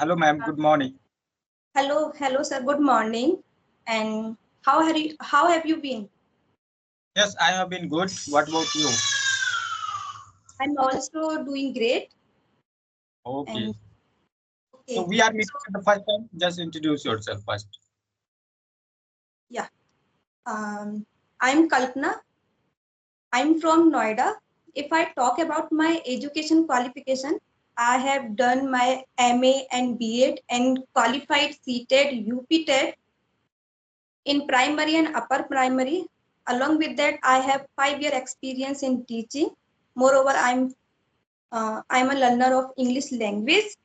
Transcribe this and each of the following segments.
Hello, ma'am. Good morning. Hello, sir. Good morning. And how have you been? Yes, I have been good. What about you? I'm also doing great. Okay. And So okay, we are meeting so for the first time. Just introduce yourself first. yeah, um, I'm Kalpana. I'm from Noida. If I talk about my education qualification, I have done my MA and BEd and qualified CTED, UP in primary and upper primary. Along with that, I have 5 year experience in teaching. Moreover, I'm a learner of English language.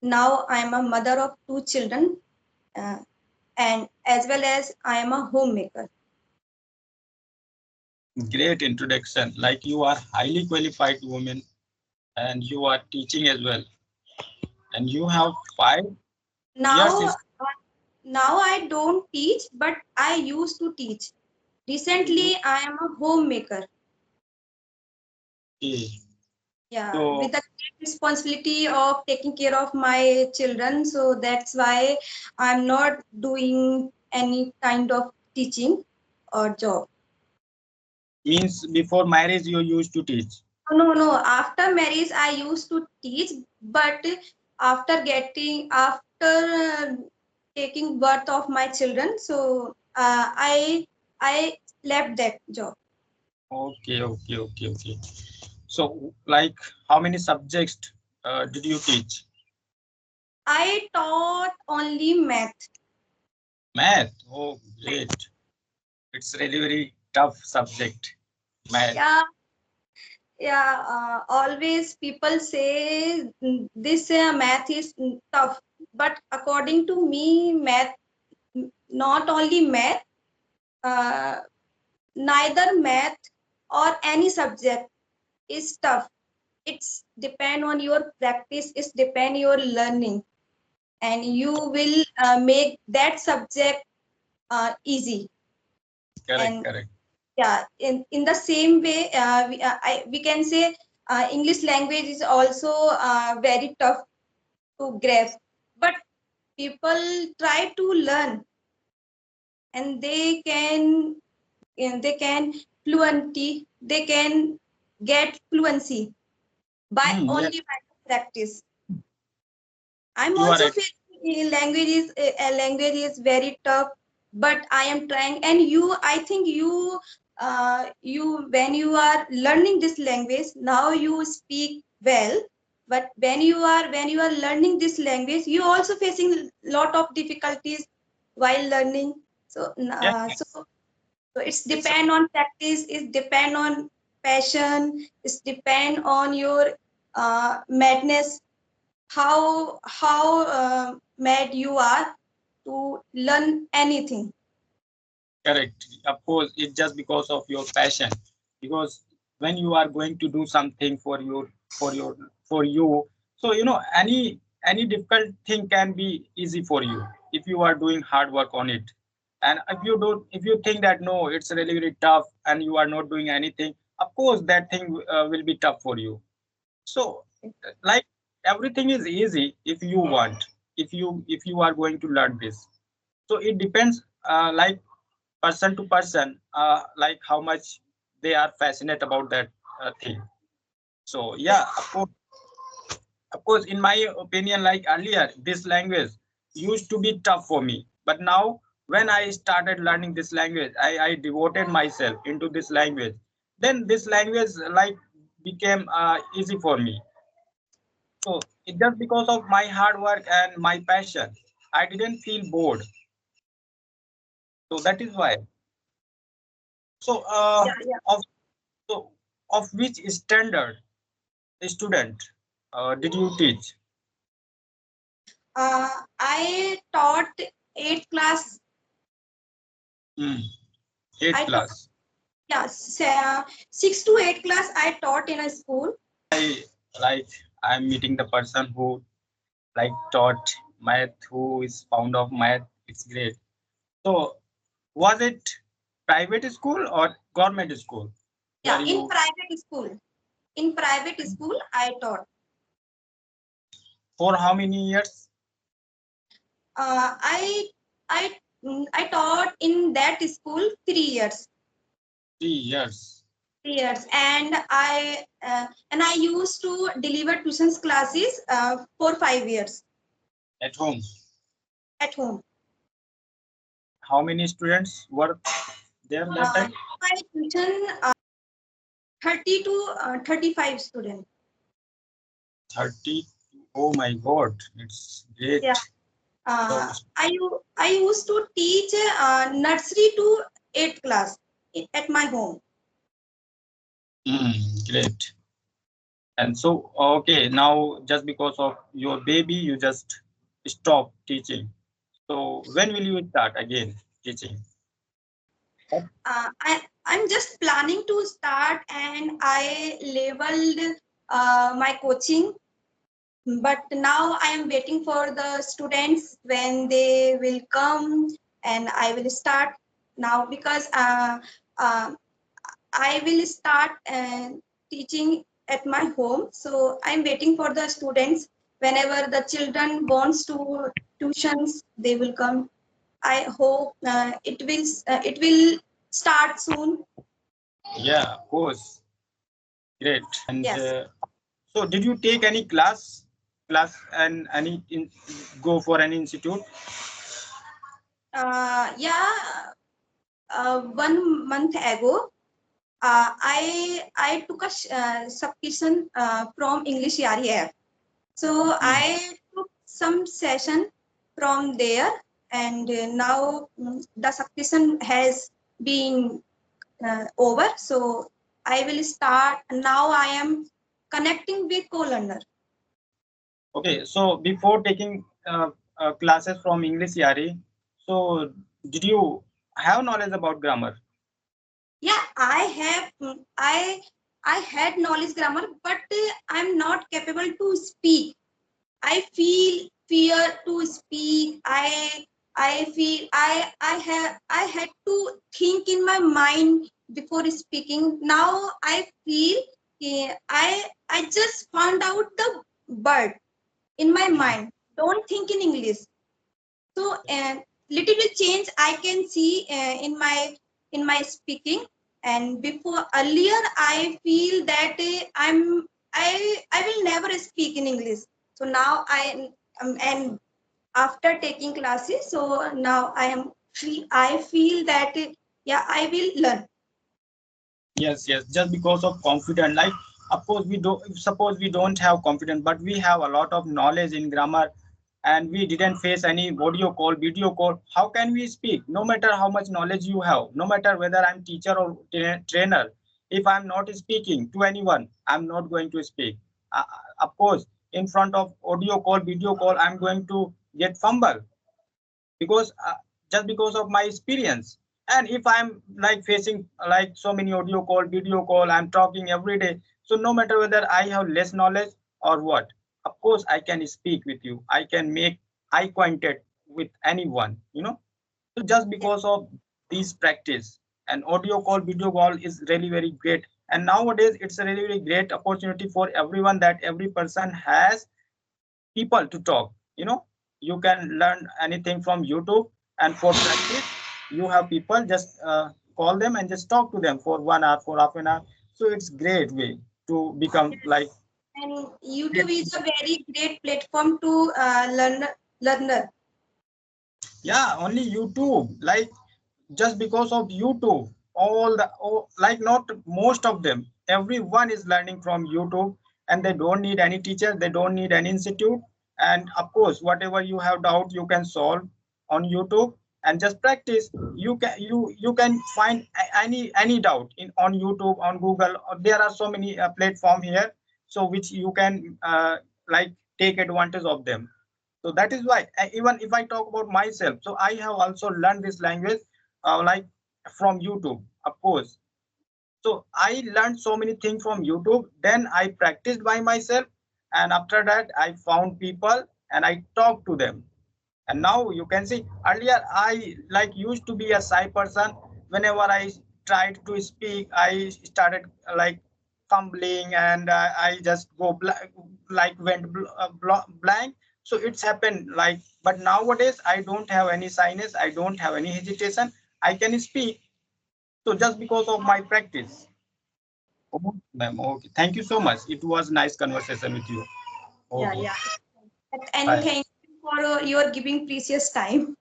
Now I am a mother of 2 children, uh, and as well as I am a homemaker. Great introduction. Like you are highly qualified woman and you are teaching as well. And you have 5 years. Now, now I don't teach, but I used to teach. Recently, I am a homemaker. Okay. Yeah, So with the responsibility of taking care of my children. So that's why I'm not doing any kind of teaching or job. means before marriage you used to teach. No. After marriage, I used to teach, but after taking birth of my children, so I left that job. Okay. So like how many subjects did you teach? I taught only math. Math. Oh, great. It's really very tough subject. Math. Yeah, yeah. Always people say this math is tough, but according to me, math, not only math, uh, neither math or any subject is tough. It's depend on your practice, it's depend your learning, and you will make that subject easy. Correct, And correct. yeah, in the same way, we can say English language is also very tough to grasp, but people try to learn, and they can get fluency by Yeah, only by practice. I'm you are also right. feeling language is very tough, but I am trying. And you, I think you when you are learning this language now, you speak well. But when you are learning this language, you also facing lot of difficulties while learning. So Yeah, so it's it's depend on practice. It depend on passion. It's depend on your madness, how mad you are to learn anything. correct. Of course, it's just because of your passion. Because when you are going to do something for your for you, so any difficult thing can be easy for you if you are doing hard work on it. And if you think that no, it's really very tough and you are not doing anything, of course that thing will be tough for you. So like everything is easy if you want, if you are going to learn this. So it depends like person to person, like how much they are passionate about that thing. So Yeah, yeah, of course in my opinion, like earlier this language used to be tough for me, but now when I started learning this language, I devoted myself into this language, then this language like became easy for me. So it just because of my hard work and my passion, I didn't feel bored. So that is why. So yeah. of so of which standard student did you teach? I taught 8th class. Hmm. Eighth I taught, class. yeah, 6 to 8 class. I taught in a school. I like I'm meeting the person who like taught math, who is fond of math. It's great. So was it private school or government school where Yeah, in you? private school. In private school, I taught. For how many years? Uh, I I I taught in that school 3 years. 3 years. 3 years, and I used to deliver tuitions classes for 5 years At home. at home. How many students were there that time? My tuition 30 to 35 students. 30. Oh my God, it's great. Yeah. So, I used to teach nursery to 8th class at my home. great. And so, okay, now just because of your baby, you just stop teaching. So, when will you start again teaching? I'm just planning to start, and I leveled my coaching, but now I am waiting for the students when they will come, and I will start now because I will start teaching at my home. So I'm waiting for the students. Whenever the children wants to tuitions, they will come. I hope it will start soon. Yeah, of course. Great. And Yes. so, did you take any class and go for any institute? Yeah. 1 month ago, I took a subscription from English Yari app. So Hmm. I took some session from there, and now the subscription has been over. So I will start now. I am connecting with co-learner. Okay, so before taking classes from English Yari, so did you have knowledge about grammar? Yeah, I have. I had knowledge grammar, but I'm not capable to speak. I feel fear to speak. I had to think in my mind before speaking. Now I feel I just found out the word in my Hmm. mind. Don't think in English. So little bit change I can see in my speaking. And before earlier I feel that I will never speak in English. So now and after taking classes, so now I feel that yeah, I will learn. Yes, yes, just because of confidence. Like, of course, we don't suppose we don't have confidence, but we have a lot of knowledge in grammar, and we didn't face any audio call, video call. How can we speak? No matter how much knowledge you have, no matter whether I'm teacher or trainer, if I'm not speaking to anyone, I'm not going to speak. Of course, in front of audio call, video call, I'm going to get fumble because just because of my experience. And if I'm like facing like so many audio call, video call, I'm talking every day, so no matter whether I have less knowledge or what, of course I can speak with you, I can make eye contact with anyone, so just Yes, because of these practice. And audio call, video call is really very great, and nowadays it's a really, really great opportunity for everyone, that every person has people to talk. You can learn anything from YouTube, and for practice you have people, just call them and just talk to them for 1 hour, for half an hour. So it's great way to become like and great YouTube is a teacher. very great platform to learner. Yeah, only YouTube, like just because of YouTube, like not most of them, everyone is learning from YouTube, and they don't need any teacher, they don't need any institute. And of course, whatever you have doubt, you can solve on YouTube, and just practice. You can find any doubt in on YouTube, on Google. There are so many platform here, so which you can like take advantage of them. So that is why, even if I talk about myself, so I have also learned this language like from YouTube, of course. So I learned so many things from YouTube, then I practiced by myself, and after that I found people and I talked to them. And now you can see, earlier I like used to be a shy person. Whenever I tried to speak, I started like fumbling, and I just go like went blank. So it's happened like, but nowadays I don't have any sinus, I don't have any hesitation, I can speak. So just because of my practice. Okay, ma'am. Okay. Thank you so much. It was nice conversation with you. Yeah, Okay. yeah. And Bye. thank you for your giving precious time.